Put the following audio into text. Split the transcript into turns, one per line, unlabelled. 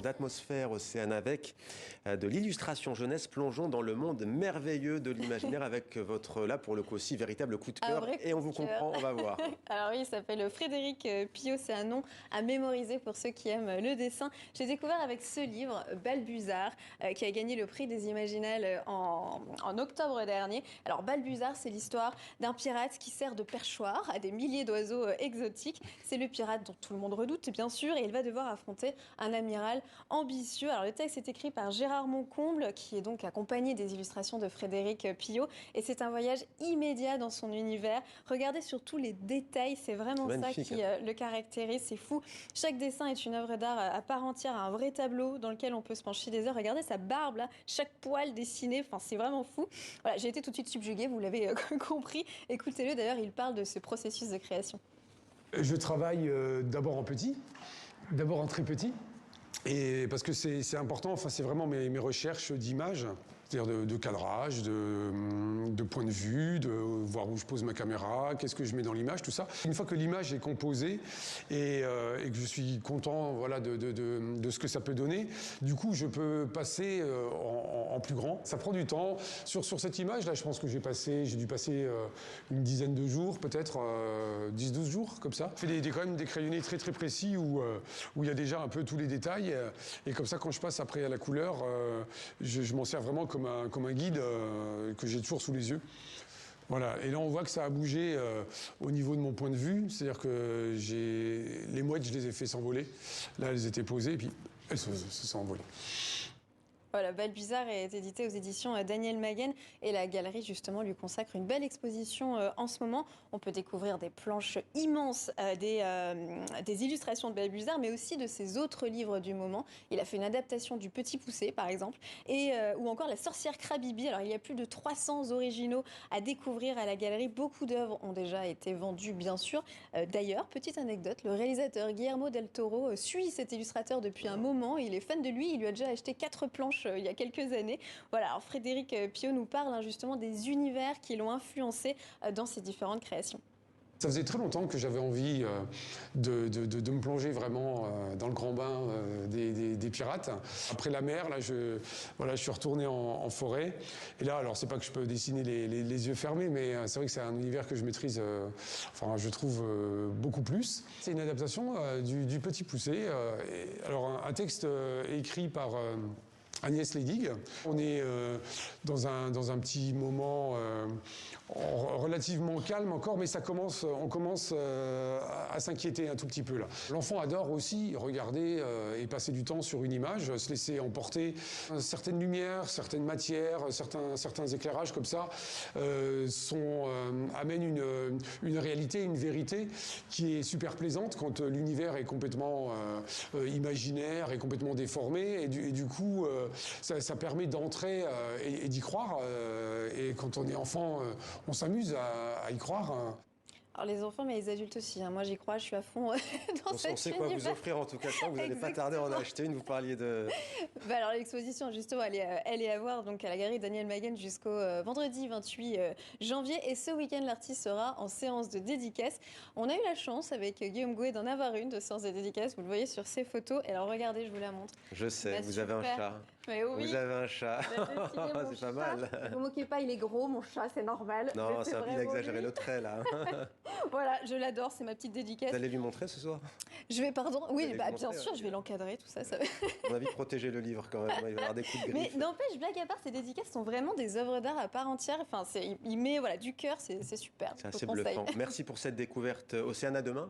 D'atmosphère Océane avec de l'illustration jeunesse. Plongeons dans le monde merveilleux de l'imaginaire avec votre, là pour le coup aussi, véritable coup de cœur. Et on vous comprend, on va voir.
Alors oui, il s'appelle Frédéric Piot, c'est un nom à mémoriser pour ceux qui aiment le dessin. J'ai découvert avec ce livre, Balbuzard, qui a gagné le prix des Imaginales en octobre dernier. Alors Balbuzard, c'est l'histoire d'un pirate qui sert de perchoir à des milliers d'oiseaux exotiques. C'est le pirate dont tout le monde redoute, bien sûr, et il va devoir affronter un amiral ambitieux. Alors le texte est écrit par Gérard Moncomble, qui est donc accompagné des illustrations de Frédéric Piot, et c'est un voyage immédiat dans son univers. Regardez surtout les détails, c'est vraiment ça qui le caractérise, c'est fou. Chaque dessin est une œuvre d'art à part entière, un vrai tableau dans lequel on peut se pencher des heures. Regardez sa barbe là, chaque poil dessiné, enfin c'est vraiment fou. Voilà, j'ai été tout de suite subjuguée, vous l'avez compris. Écoutez-le, d'ailleurs, il parle de ce processus de création.
Je travaille d'abord en petit, d'abord en très petit. Et parce que c'est important, enfin, c'est vraiment mes recherches d'images, c'est-à-dire de cadrage, de point de vue, de voir où je pose ma caméra, qu'est-ce que je mets dans l'image, tout ça. Une fois que l'image est composée et que je suis content, voilà, de ce que ça peut donner, du coup je peux passer en plus grand. Ça prend du temps. Sur cette image-là, je pense que j'ai dû passer une dizaine de jours, peut-être 10-12 jours, comme ça. Je fais quand même des crayonnés très très précis où il y a déjà un peu tous les détails. Et comme ça, quand je passe après à la couleur, je m'en sers vraiment comme un guide que j'ai toujours sous les yeux. Voilà. Et là, on voit que ça a bougé au niveau de mon point de vue. C'est-à-dire que les mouettes, je les ai fait s'envoler. Là, elles étaient posées et puis elles se sont envolées.
Voilà, Balbuzard est édité aux éditions Daniel Maguen et la galerie justement lui consacre une belle exposition en ce moment. On peut découvrir des planches immenses, des illustrations de Balbuzard, mais aussi de ses autres livres du moment. Il a fait une adaptation du Petit Poucet par exemple, ou encore La sorcière Krabibi. Alors il y a plus de 300 originaux à découvrir à la galerie. Beaucoup d'œuvres ont déjà été vendues bien sûr. D'ailleurs, petite anecdote, le réalisateur Guillermo del Toro suit cet illustrateur depuis un moment. Il est fan de lui, il lui a déjà acheté 4 planches il y a quelques années. Voilà, alors Frédéric Piot nous parle justement des univers qui l'ont influencé dans ses différentes créations.
Ça faisait très longtemps que j'avais envie de me plonger vraiment dans le grand bain des pirates. Après la mer, là, je suis retourné en forêt. Et là, alors c'est pas que je peux dessiner les yeux fermés, mais c'est vrai que c'est un univers que je maîtrise, enfin je trouve beaucoup plus. C'est une adaptation du Petit Poucet. Alors un texte écrit par Agnès Leydig. On est dans un petit moment relativement calme encore, mais on commence à s'inquiéter un tout petit peu là. L'enfant adore aussi regarder et passer du temps sur une image, se laisser emporter. Certaines lumières, certaines matières, certains éclairages comme ça amènent une réalité, une vérité qui est super plaisante quand l'univers est complètement imaginaire et complètement déformé et du coup ça permet d'entrer et d'y croire. Et quand on est enfant, on s'amuse à y croire.
Alors les enfants, mais les adultes aussi. Moi, j'y crois, je suis à fond dans cet univers.
On sait quoi vous offrir en tout cas. Vous n'allez pas tarder à en acheter une. Vous parliez de...
Alors l'exposition, justement, elle est à voir donc, à la galerie Daniel Maguen jusqu'au vendredi 28 janvier. Et ce week-end, l'artiste sera en séance de dédicace. On a eu la chance, avec Guillaume Gouet, d'en avoir une de séance de dédicace. Vous le voyez sur ses photos. Et alors regardez, je vous la montre.
Je sais, vous avez un chat.
Mais oui.
Vous avez un chat.
C'est
pas mal.
Ne vous moquez pas, il est gros, mon chat, c'est normal.
Non, c'est un peu exagéré le trait là.
Voilà, je l'adore, c'est ma petite dédicace.
Vous allez lui montrer ce soir?
Oui, bien sûr, je vais l'encadrer, tout ça.
On a envie de protéger le livre quand même, il va y avoir des coups de griffe.
Mais n'empêche, blague à part, ces dédicaces sont vraiment des œuvres d'art à part entière. Enfin, il met du cœur, c'est super.
C'est assez bluffant. Merci pour cette découverte. Océane, à demain.